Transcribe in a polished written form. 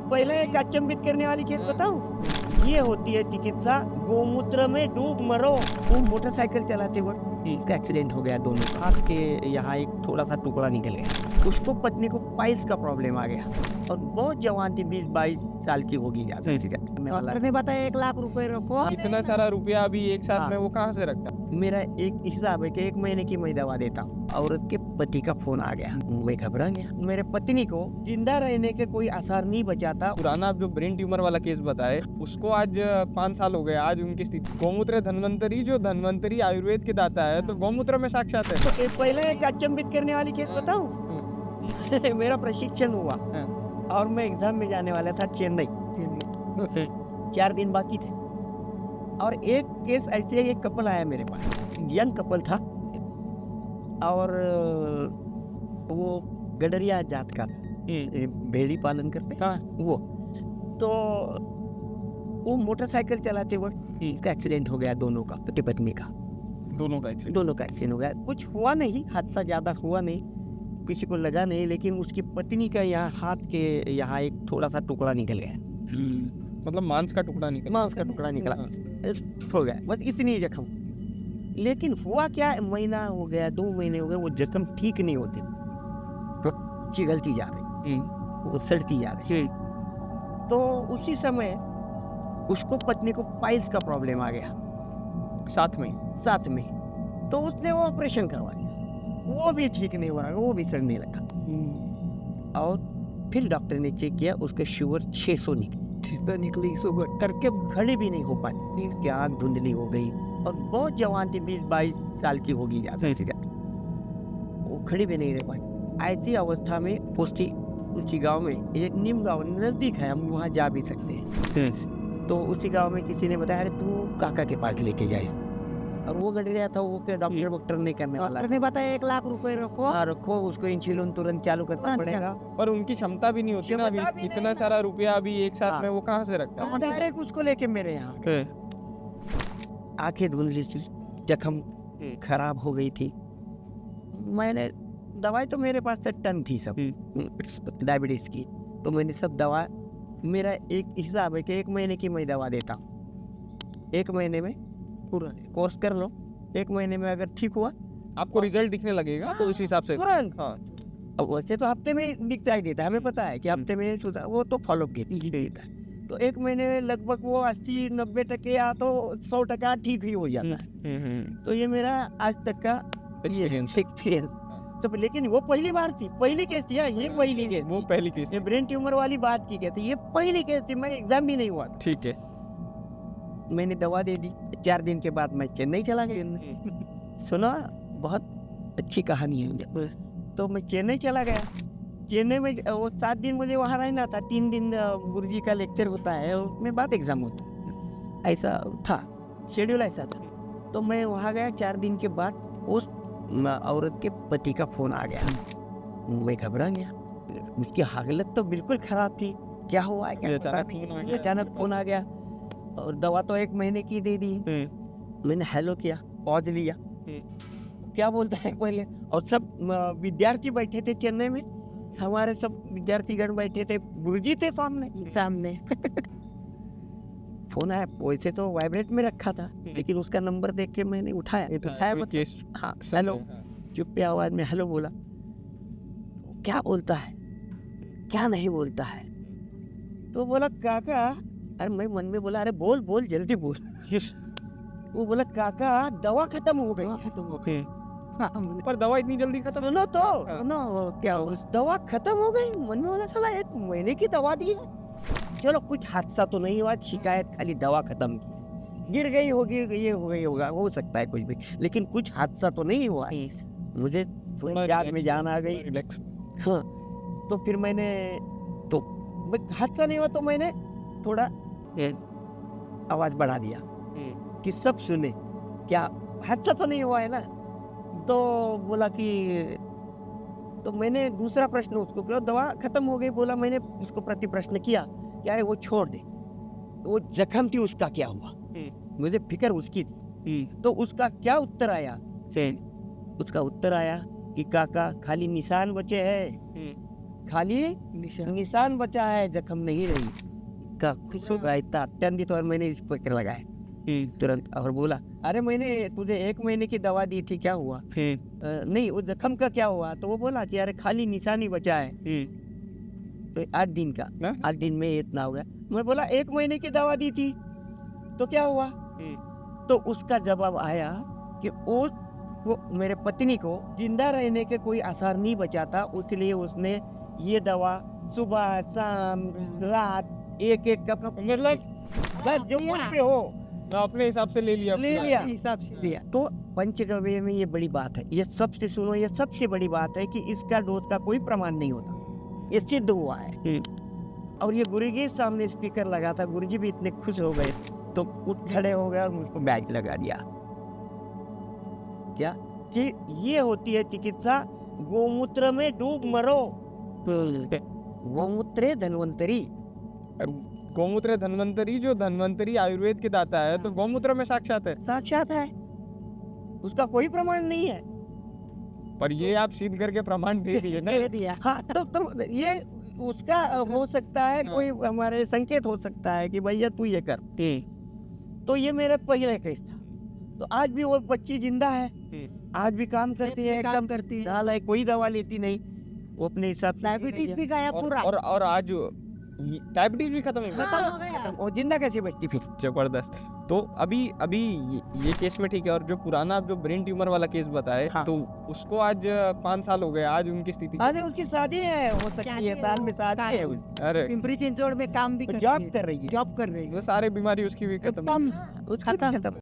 पहले एक अचंभित करने वाली चीज बताऊं, ये होती है चिकित्सा गोमूत्र में डूब मरो। वो मोटरसाइकिल चलाते वक्त इसका एक्सीडेंट हो गया, दोनों का हाथ के यहाँ एक थोड़ा सा टुकड़ा निकल गया। उसको पत्नी को पाइल्स का प्रॉब्लम आ गया और बहुत जवान थी, 20-22 साल की होगी ज्यादा। डॉक्टर ने बताया 1 लाख रुपए रखो। इतना सारा रुपया अभी एक साथ हाँ। में वो कहाँ से रखता? मेरा एक हिसाब है कि 1 महीने की मैं दवा देता हूँ। औरत के पति का फोन आ गया, मैं घबरा गया। मेरे पत्नी को जिंदा रहने के कोई आसार नहीं बचाता। पुराना आप जो ब्रेन ट्यूमर वाला केस बताए, उसको आज 5 साल हो गए। आज उनकी स्थिति गौमूत्र धन्वंतरी, जो धन्वंतरी आयुर्वेद के दाता है, तो गौमूत्र में साक्षात है। तो पहले एक अचंभित करने वाली चीज बताऊं, मेरा प्रशिक्षण हुआ और मैं एग्जाम में जाने वाला था चेन्नई। 4 दिन बाकी थे और एक केस ऐसे एक कपल आया मेरे पास, यंग कपल था और वो गडरिया जात का, भेड़ी पालन करते था वो। तो वो मोटरसाइकिल चलाते वक्त इसका एक्सीडेंट हो गया, दोनों का, पति पत्नी का। दोनों का एक्सीडेंट हो गया। कुछ हुआ नहीं, हादसा ज्यादा हुआ नहीं, किसी को लगा नहीं, लेकिन उसकी पत्नी का यहाँ हाथ के यहाँ एक थोड़ा सा टुकड़ा निकल गया। मतलब मांस का टुकड़ा निकला। हो गया, बस इतनी जख्म। लेकिन हुआ क्या, महीना हो गया, 2 महीने हो गए, वो जख्म ठीक नहीं होते, तो चिघलती जा रही, वो सड़ती जा रही। तो उसी समय उसको पत्नी को पाइल्स का प्रॉब्लम आ गया साथ में। तो उसने वो ऑपरेशन करवा लिया, वो भी ठीक नहीं हो रहा, वो भी सड़ने लगा। और फिर डॉक्टर ने चेक किया, उसके शुगर 600 निकली शुगर, करके खड़ी भी नहीं हो पाती, उसकी आँख धुंधली हो गई और बहुत जवान थी, 20-22 साल की होगी ज्यादा से ज्यादा, वो खड़ी भी नहीं रह पाई। ऐसी अवस्था में पोस्टी उसी गांव में, एक नीम गांव नजदीक है, हम वहाँ जा भी सकते हैं। तो उसी गांव में किसी ने बताया, अरे तू काका के पास लेके जाए, और वो गड़ गया था। वो के डॉक्टर नहीं करने वाला, ने बताया 1 लाख रुपए रखो, उसको इंसुलिन तुरंत चालू करना पड़ेगा। पर उनकी क्षमता भी नहीं होती ना, अभी इतना सारा रुपया अभी एक साथ में वो कहाँ से रखता है? डायरेक्ट उसको लेके मेरे यहाँ, आंखें धुंधली थी, जख्म खराब हो गई थी। मैंने दवाई तो मेरे पास टन थी सब, डायबिटीज की, तो मैंने सब दवा, मेरा एक हिसाब है कि 1 महीने की मैं दवा देता हूँ। 1 महीने में पूरा कोर्स कर लो, 1 महीने में अगर ठीक हुआ, आपको रिजल्ट दिखने लगेगा, तो उस हिसाब से तुरंत। हाँ। अब वैसे तो हफ्ते में दिखता ही देता है, हमें पता है कि हफ्ते में सुधार, वो तो फॉलोअप देता है। तो 1 महीने में लगभग वो 80-90% या तो 100% ठीक ही हो जाता है। तो ये मेरा आज तक का एक्सपीरियंस। तो लेकिन वो पहली बार थी, पहली केस थी, ये पहली केस, वो पहली केस, ये ब्रेन ट्यूमर वाली बात की कहते, ये पहली केस थी, मैं एग्जाम भी नहीं हुआ। ठीक है, मैंने दवा दे दी, 4 दिन के बाद मैं चेन्नई चला गया। सुना, बहुत अच्छी कहानी है। तो मैं चेन्नई चला गया, चेन्नई में वो 7 दिन मुझे वहाँ रहना था। 3 दिन गुरुजी का लेक्चर होता है, उसमें बाद एग्जाम होता है, ऐसा था शेड्यूल, ऐसा था। तो मैं वहाँ गया, 4 दिन के बाद उस औरत के पति का फोन आ गया, मैं घबरा गया। उसकी हालत तो बिल्कुल खराब थी, क्या हुआ है, अचानक फोन आ गया। और दवा तो 1 महीने की दे दी। मैंने हेलो किया, पॉज लिया, क्या बोलता है पहले, और सब विद्यार्थी बैठे थे चेन्नई में, हमारे सब विद्यार्थीगण बैठे थे, गुरुजी थे सामने। फोन आया, वैसे तो वाइब्रेट में रखा था, लेकिन उसका नंबर देख के मैंने उठाया, हाँ हेलो, चुप्पे आवाज में हेलो बोला। क्या बोलता है, क्या नहीं बोलता है, तो बोला काका, अरे मैं मन में बोला, अरे बोल जल्दी बोल। वो बोला काका दवा खत्म हो गई। पर दवा इतनी जल्दी खत्म? सुनो तो नो, क्या दवा खत्म हो गई? मन में बोला, साला 1 महीने की दवा दी है, चलो कुछ हादसा तो नहीं हुआ, शिकायत खाली दवा खत्म की, गिर गई होगी, ये हो गई होगा, हो सकता है कुछ भी, लेकिन कुछ हादसा तो नहीं हुआ। मुझे थोड़ा याद में जान आ गई। हाँ, तो फिर मैंने, तो हादसा नहीं हुआ तो मैंने थोड़ा आवाज बढ़ा दिया कि सब सुने, क्या हादसा तो नहीं हुआ है ना। तो बोला कि, तो मैंने दूसरा प्रश्न उसको किया, दवा खत्म हो गई बोला, मैंने उसको प्रति प्रश्न किया कि अरे वो छोड़ दे, वो जख्म थी उसका क्या हुआ, मुझे फिक्र उसकी थी। तो उसका क्या उत्तर आया, उसका उत्तर आया कि काका खाली निशान बचे हैं, खाली निशान बचा है, जख्म नहीं रही का खुश हो गया इतना अत्यंत। और मैंने इस पर लगाया तुरंत और बोला, अरे मैंने तुझे 1 महीने की दवा दी थी, क्या हुआ? नहीं, वो जख्म का क्या हुआ? तो वो बोला कि अरे खाली निशान ही बचा है, तो 8 दिन का। 8 दिन में इतना हो गया। मैं बोला 1 महीने की दवा दी थी तो क्या हुआ? तो उसका जवाब आया कि वो मेरे पत्नी को जिंदा रहने के कोई आसार नहीं बचा था, इसलिए उसने ये दवा सुबह शाम रात एक कप, मतलब जो मुझ पे हो अपने हिसाब से ले लिया हिसाब से लिया। तो पंचगव्य में ये बड़ी बात है, ये सबसे सुनो, ये सबसे बड़ी बात है कि इसका डोज का कोई प्रमाण नहीं होता, ये सिद्ध हुआ है। और ये गुरु जी सामने स्पीकर लगा था, गुरु जी भी इतने खुश हो गए, तो उठ खड़े हो गए और मुझको बैग लगा दिया। क्या कि ये होती है चिकित्सा, गोमूत्र में डूब मरो, गोमूत्रे धन्वंतरी। गौमूत्र धन्वंतरी, जो धन्वंतरी आयुर्वेद के दाता है, तो गौमूत्र में साक्षात है, साक्षात है, उसका कोई प्रमाण नहीं है। पर ये आप सिद्ध करके प्रमाण दे दिए ना। दे दिया, हाँ। तो ये उसका हो सकता है, कोई हमारे संकेत हो सकता है कि भैया तू ये कर। तो ये मेरा पहले केस था। तो आज भी वो बच्ची जिंदा है, आज भी काम करती है, एकदम करती है, कोई दवा लेती नहीं, वो अपने हिसाब से। डायबिटीज भी गया पूरा, और आज डायबिटीज भी खत्म हो गया। वो जिंदा कैसे बचती फिर? जबरदस्त। तो अभी ये केस में ठीक है। और जो पुराना जो ब्रेन ट्यूमर वाला केस बताए, हाँ। तो उसको आज 5 साल हो गए, आज उनकी स्थिति। अरे उसकी शादी है, हो सकती है साल में शादी है, अरे पिंपरी चिंचवड़ में काम भी जॉब कर रही है, जॉब कर रही वो सारी बीमारी उसकी भी खत्म। है, उसकी खत्म।